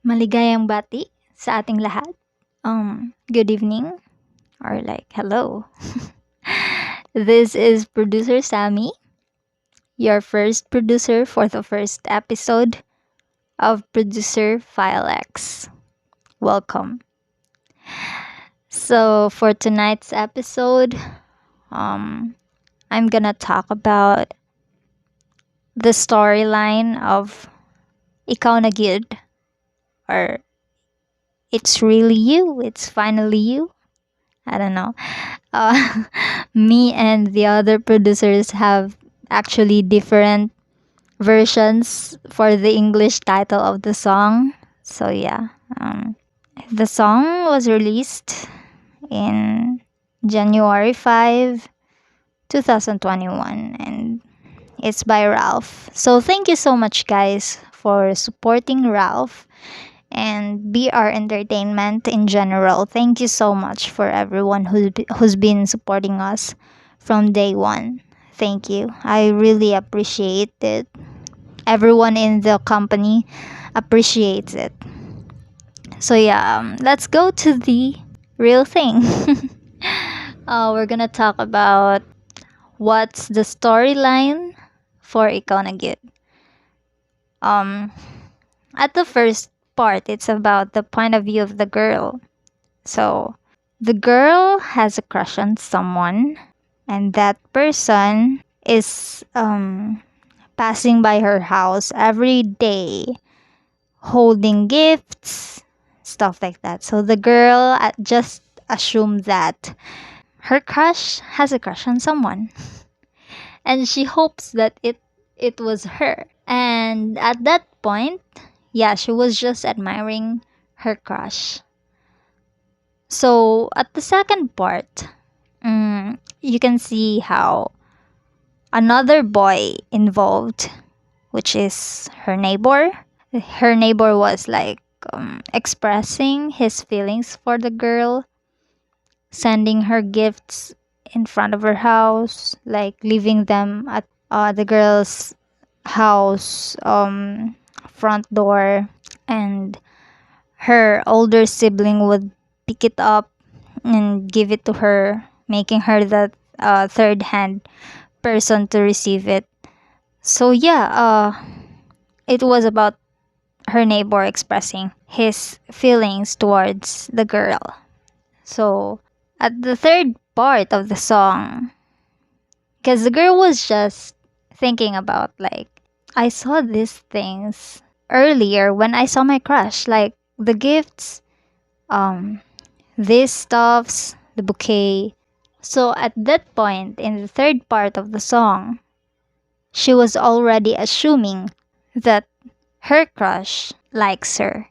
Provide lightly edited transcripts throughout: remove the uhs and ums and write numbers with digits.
Maligayang bati sa ating lahat. Good evening or hello. This is producer Sami, your first producer for the first episode of Producer File X. Welcome. So for tonight's episode, I'm gonna talk about the storyline of Ikaw na Gyud, or It's Really You, It's Finally You. I don't know. Uh, me and the other producers have actually different versions for the English title of the song. So yeah, the song was released in January 5, 2021, and it's by Ralph. So thank you so much, guys, for supporting Ralph and BR Entertainment in general. Thank you so much for everyone who's been supporting us from day one. Thank you. I really appreciate it. Everyone in the company appreciates it. So yeah, let's go to the real thing. We're gonna talk about what's the storyline for Ikaw na Gyud. At the first part, it's about the point of view of the girl. So, the girl has a crush on someone, and that person is passing by her house every day, holding gifts, stuff like that. So, the girl just assumed that her crush has a crush on someone, and she hopes that it was her. And at that point, yeah, she was just admiring her crush. So at the second part, you can see how another boy involved, which is her neighbor. Her neighbor was expressing his feelings for the girl, sending her gifts in front of her house, like leaving them at the girl's house front door, and her older sibling would pick it up and give it to her, making her the third hand person to receive it. So yeah, it was about her neighbor expressing his feelings towards the girl. So at the third part of the song, because the girl was just thinking about I saw these things earlier when I saw my crush, like the gifts, um these stuffs, the bouquet. So at that point in the third part of the song, she was already assuming that her crush likes her.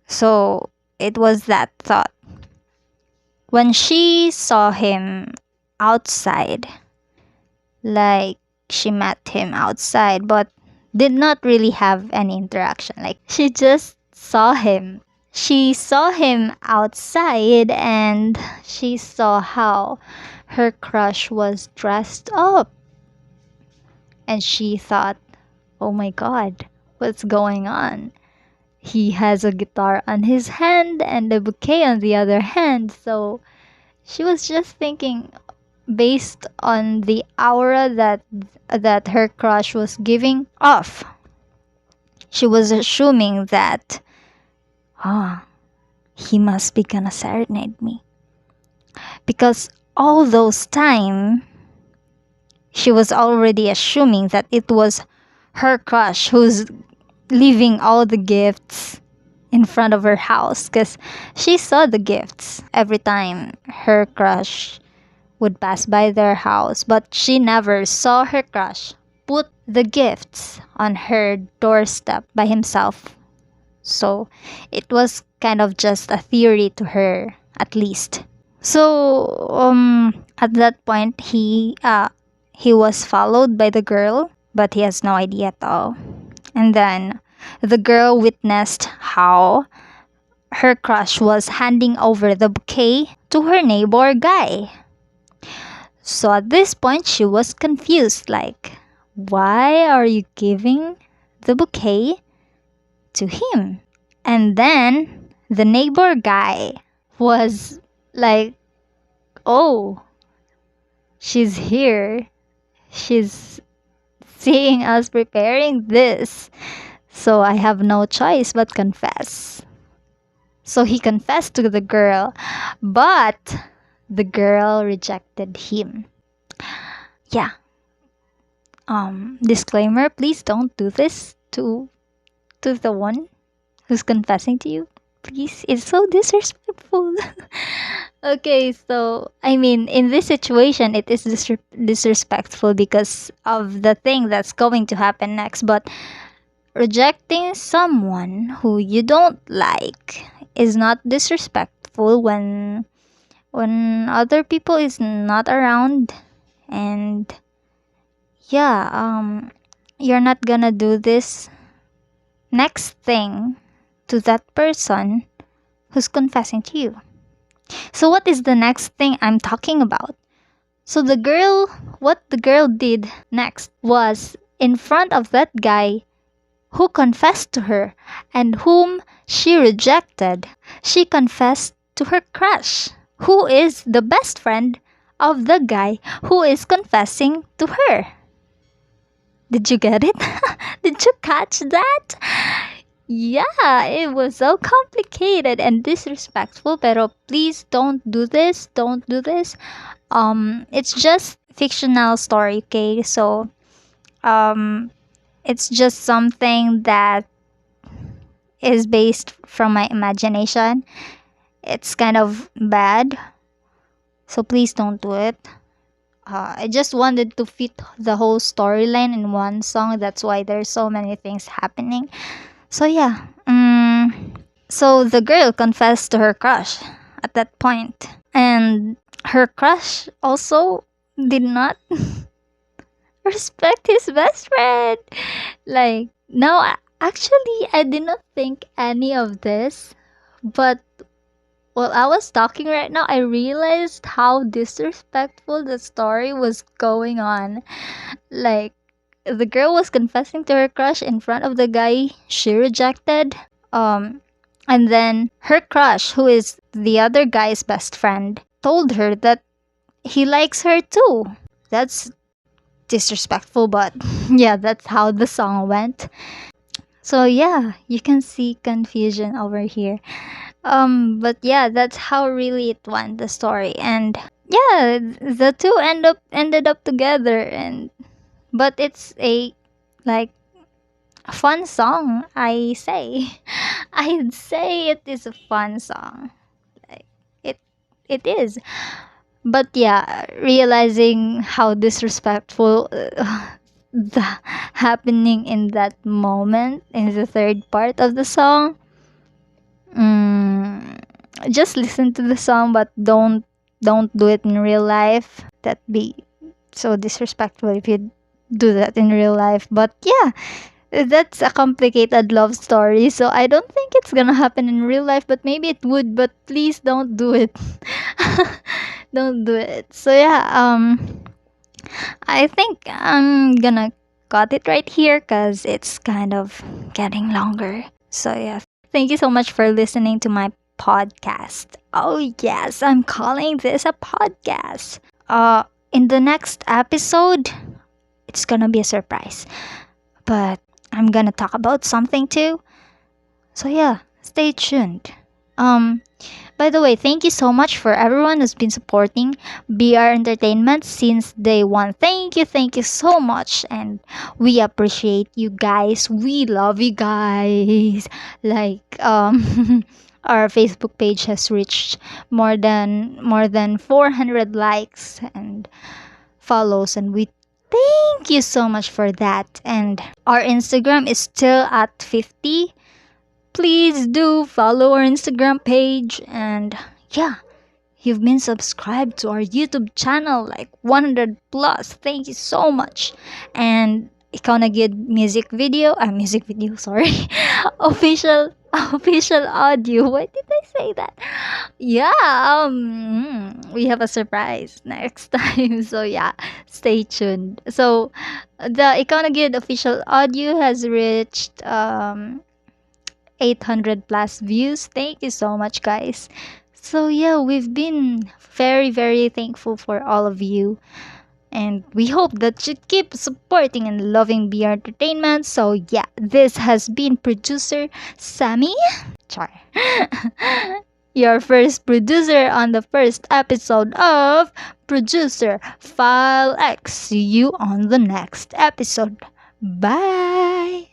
So it was that thought. When she saw him outside, like she met him outside but did not really have any interaction. Like she just saw him. She saw him outside and she saw how her crush was dressed up. And she thought, oh my god, what's going on? He has a guitar on his hand and a bouquet on the other hand. So she was just thinking, based on the aura that her crush was giving off, she was assuming that he must be gonna serenade me, because all those time she was already assuming that it was her crush who's leaving all the gifts in front of her house, because she saw the gifts every time her crush would pass by their house, but she never saw her crush put the gifts on her doorstep by himself. So it was kind of just a theory to her, at least. So at that point, he was followed by the girl, but he has no idea at all. And then the girl witnessed how her crush was handing over the bouquet to her neighbor guy. So at this point, she was confused, like, why are you giving the bouquet to him? And then the neighbor guy was like, oh, she's here. She's seeing us preparing this. So I have no choice but confess. So he confessed to the girl, but the girl rejected him. Yeah. Disclaimer, please don't do this to the one who's confessing to you. Please, it's so disrespectful. Okay, so I mean, in this situation, it is disrespectful because of the thing that's going to happen next. But rejecting someone who you don't like is not disrespectful when other people is not around, and yeah, you're not gonna do this next thing to that person who's confessing to you. So what is the next thing I'm talking about? So what the girl did next was, in front of that guy who confessed to her and whom she rejected, she confessed to her crush, who is the best friend of the guy who is confessing to her. Did you get it? Did you catch that? Yeah, it was so complicated and disrespectful, pero please don't do this. Don't do this. It's just fictional story, okay? So, it's just something that is based from my imagination. It's kind of bad, so please don't do it. I just wanted to fit the whole storyline in one song. That's why there's so many things happening. So yeah. So the girl confessed to her crush at that point, and her crush also did not respect his best friend. Like, no, actually, I did not think any of this, but while I was talking right now, I realized how disrespectful the story was going on. Like, the girl was confessing to her crush in front of the guy she rejected. And then her crush, who is the other guy's best friend, told her that he likes her too. That's disrespectful, but yeah, that's how the song went. So yeah, you can see confusion over here. But yeah, that's how really it went, the story. And yeah, the two ended up together, and but it's a like fun song, I say. I'd say it is a fun song. Like, it it is. But yeah, realizing how disrespectful the happening in that moment in the third part of the song. Mm, just listen to the song, but don't do it in real life. That'd be so disrespectful if you do that in real life. But yeah, that's a complicated love story, so I don't think it's gonna happen in real life, but maybe it would. But please don't do it. Don't do it. So yeah, I think I'm gonna cut it right here because it's kind of getting longer. So yeah, thank you so much for listening to my podcast. Oh yes, I'm calling this a podcast. In the next episode, it's gonna be a surprise, but I'm gonna talk about something too. So yeah, stay tuned. Um, by the way, thank you so much for everyone who's been supporting BR Entertainment since day one. Thank you so much, and we appreciate you guys. We love you guys. Like our Facebook page has reached more than 400 likes and follows, and we thank you so much for that. And our Instagram is still at 50. Please do follow our Instagram page. And yeah, you've been subscribed to our YouTube channel, like 100 plus. Thank you so much. And Ikaw na Gyud music video, sorry. official audio. Why did I say that? Yeah, we have a surprise next time. So yeah, stay tuned. So the Ikaw na Gyud official audio has reached 800 plus views. Thank you so much, guys. So, yeah, we've been very, very thankful for all of you. And we hope that you keep supporting and loving BR Entertainment. So, yeah, this has been producer Sami. Char. Your first producer on the first episode of Producer File X. See you on the next episode. Bye.